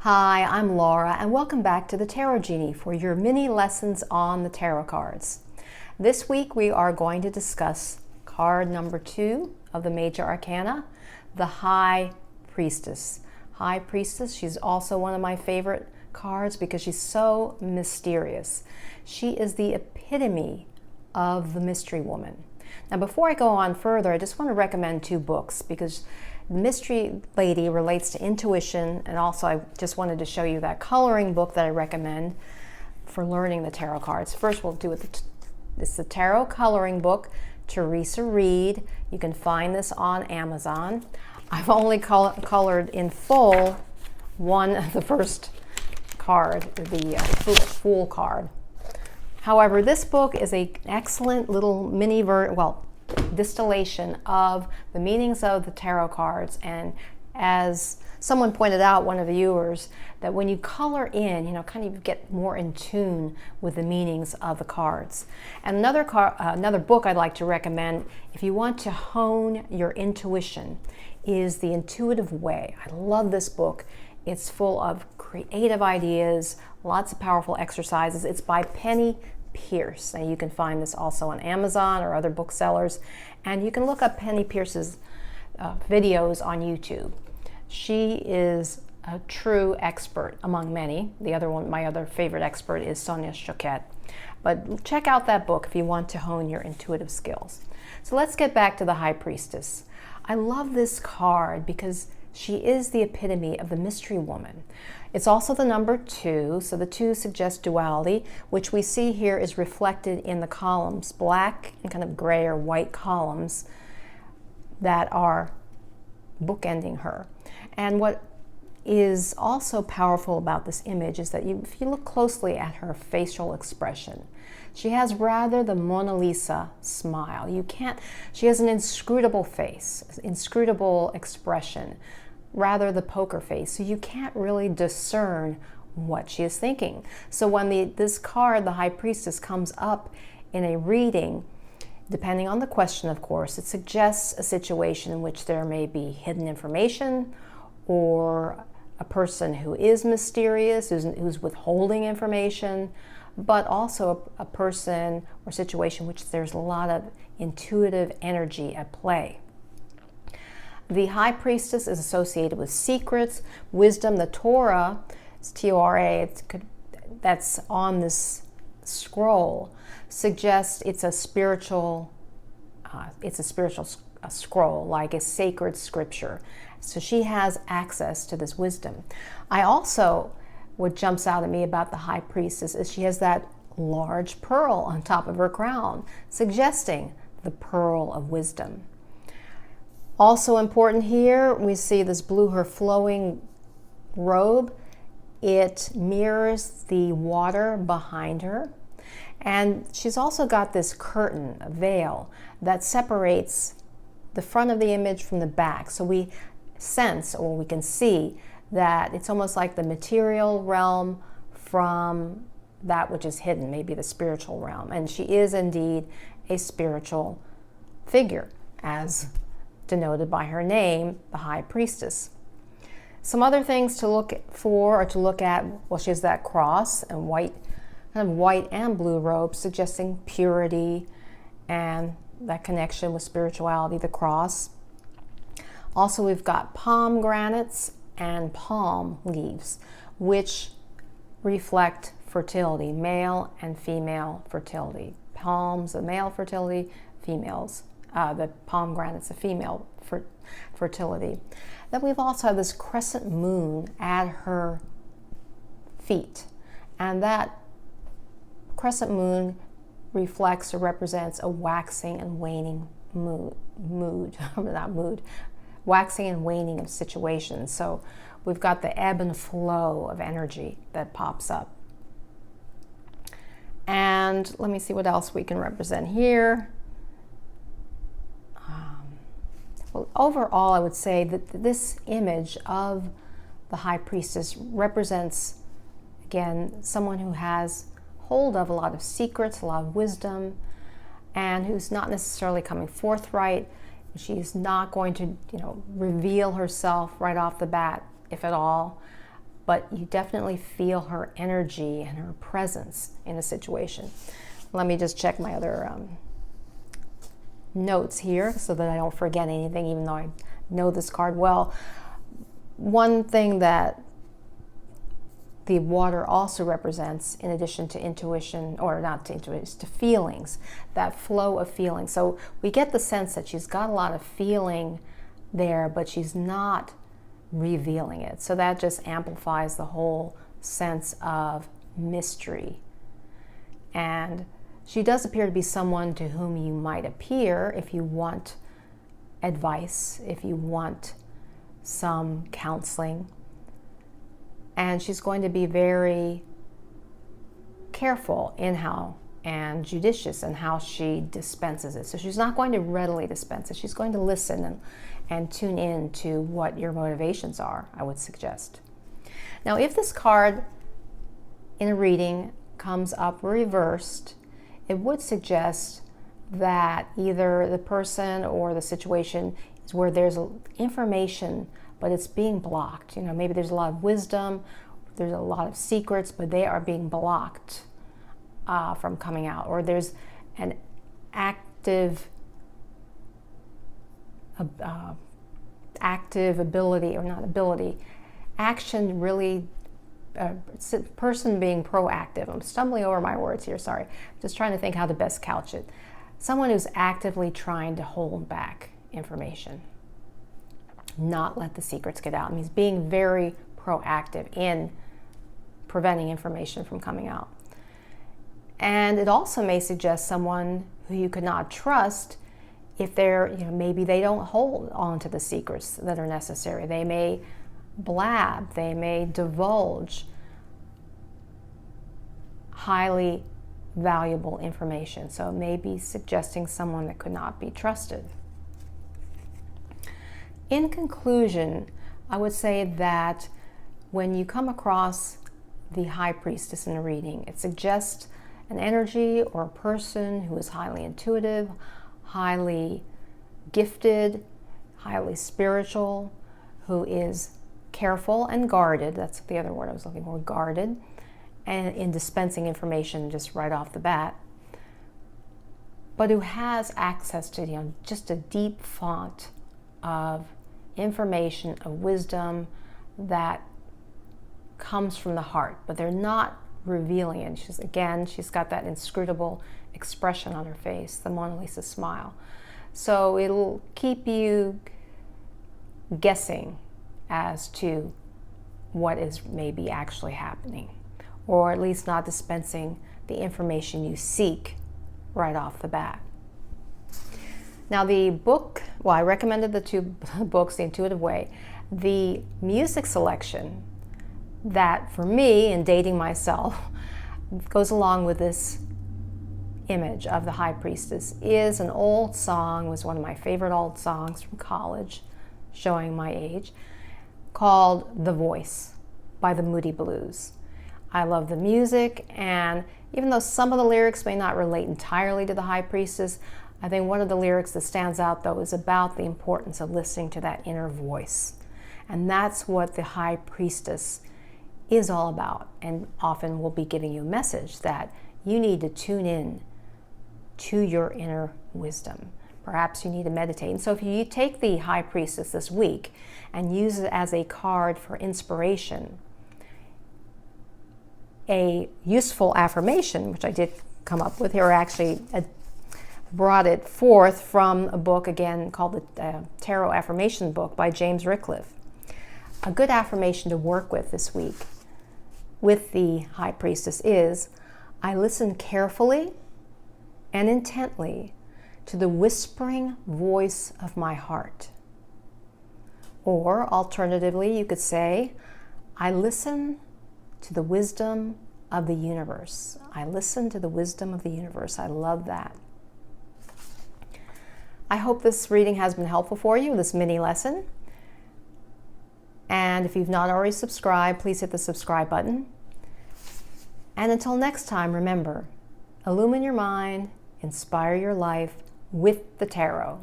Hi, I'm Laura, and welcome back to the Tarot Genie for your mini lessons on the tarot cards. This week we are going to discuss card number 2 of the Major Arcana, the High Priestess. High Priestess, she's also one of my favorite cards because she's so mysterious. She is the epitome of the mystery woman. Now, before I go on further, I just want to recommend 2 books because the Mystery Lady relates to intuition, and also I just wanted to show you that coloring book that I recommend for learning the tarot cards. First, we'll do it. It's the Tarot Coloring Book, Theresa Reed. You can find this on Amazon. I've only colored in full the first card, the Fool card. However, this book is an excellent little mini distillation of the meanings of the tarot cards, and as someone pointed out, one of the viewers, that when you color in, kind of get more in tune with the meanings of the cards. And another book I'd like to recommend if you want to hone your intuition is The Intuitive Way. I love this book. It's full of creative ideas, lots of powerful exercises. It's by Penney, Peirce. Now, you can find this also on Amazon or other booksellers, and you can look up Penney Peirce's videos on YouTube. She is a true expert among many. My other favorite expert is Sonia Choquette. But check out that book if you want to hone your intuitive skills. So let's get back to the High Priestess. I love this card because she is the epitome of the mystery woman. It's also the number 2, so the 2 suggests duality, which we see here is reflected in the columns, black and kind of gray or white columns that are bookending her. And what is also powerful about this image is that if you look closely at her facial expression, she has rather the Mona Lisa smile. She has an inscrutable face, inscrutable expression, rather the poker face, so you can't really discern what she is thinking. So when this card, the High Priestess, comes up in a reading, depending on the question, of course, it suggests a situation in which there may be hidden information, or a person who is mysterious, who's withholding information, but also a person or situation in which there's a lot of intuitive energy at play. The High Priestess is associated with secrets, wisdom. The Torah, it's T-O-R-A, that's on this scroll, suggests it's a spiritual scroll, like a sacred scripture. So she has access to this wisdom. What jumps out at me about the High Priestess is she has that large pearl on top of her crown, suggesting the pearl of wisdom. Also important here, we see this blue, her flowing robe. It mirrors the water behind her. And she's also got this curtain, a veil, that separates the front of the image from the back. So we sense, or we can see, that it's almost like the material realm from that which is hidden, maybe the spiritual realm. And she is indeed a spiritual figure, as denoted by her name, the High Priestess. Some other things to look for or to look at, well, she has that cross and white and blue robe, suggesting purity and that connection with spirituality, the cross. Also, we've got pomegranates and palm leaves, which reflect fertility, male and female fertility. Palms, the male fertility, females. The pomegranates, the female fertility. Then we've also had this crescent moon at her feet, and that crescent moon reflects or represents a waxing and waning waxing and waning of situations. So we've got the ebb and flow of energy that pops up. And let me see what else we can represent here. Well, overall, I would say that this image of the High Priestess represents, again, someone who has hold of a lot of secrets, a lot of wisdom, and who's not necessarily coming forthright. She's not going to, reveal herself right off the bat, if at all. but you definitely feel her energy and her presence in a situation. Let me just check my other notes here so that I don't forget anything, even though I know this card well. One thing that the water also represents, in addition to intuition, or not to intuition, to feelings, that flow of feeling. So we get the sense that she's got a lot of feeling there, but she's not revealing it. So that just amplifies the whole sense of mystery. And she does appear to be someone to whom you might appear if you want advice, if you want some counseling. And she's going to be very careful in how, and judicious in how she dispenses it. So she's not going to readily dispense it. She's going to listen and tune in to what your motivations are, I would suggest. Now, if this card in a reading comes up reversed, it would suggest that either the person or the situation is where there's information, but it's being blocked. You know, maybe there's a lot of wisdom, there's a lot of secrets, but they are being blocked from coming out. Or there's an active ability, or not ability, action really, person being proactive. I'm stumbling over my words here, sorry. I'm just trying to think how to best couch it. Someone who's actively trying to hold back information, not let the secrets get out. It means being very proactive in preventing information from coming out. And it also may suggest someone who you could not trust if they're, maybe they don't hold on to the secrets that are necessary. They may blab, they may divulge highly valuable information. So it may be suggesting someone that could not be trusted. In conclusion, I would say that when you come across the High Priestess in a reading, it suggests an energy or a person who is highly intuitive, highly gifted, highly spiritual, who is careful and guarded. That's the other word I was looking for, guarded, and in dispensing information just right off the bat, but who has access to just a deep font of information, of wisdom that comes from the heart, but they're not revealing it. She's got that inscrutable expression on her face, the Mona Lisa smile. So it'll keep you guessing as to what is maybe actually happening, or at least not dispensing the information you seek right off the bat. Now the book, I recommended the two books, The Intuitive Way. The music selection that, for me, in dating myself, goes along with this image of the High Priestess is an old song, was one of my favorite old songs from college, showing my age, called The Voice by the Moody Blues. I love the music, and even though some of the lyrics may not relate entirely to the High Priestess, I think one of the lyrics that stands out, though, is about the importance of listening to that inner voice. And that's what the High Priestess is all about, and often will be giving you a message that you need to tune in to your inner wisdom. Perhaps you need to meditate. And so if you take the High Priestess this week and use it as a card for inspiration, a useful affirmation, which I did come up with here, actually brought it forth from a book, again, called the Tarot Affirmation Book by James Rickliffe. A good affirmation to work with this week with the High Priestess is, I listen carefully and intently to the whispering voice of my heart. Or alternatively, you could say, I listen to the wisdom of the universe. I listen to the wisdom of the universe. I love that. I hope this reading has been helpful for you, this mini lesson. And if you've not already subscribed, please hit the subscribe button. And until next time, remember, illumine your mind, inspire your life with the tarot.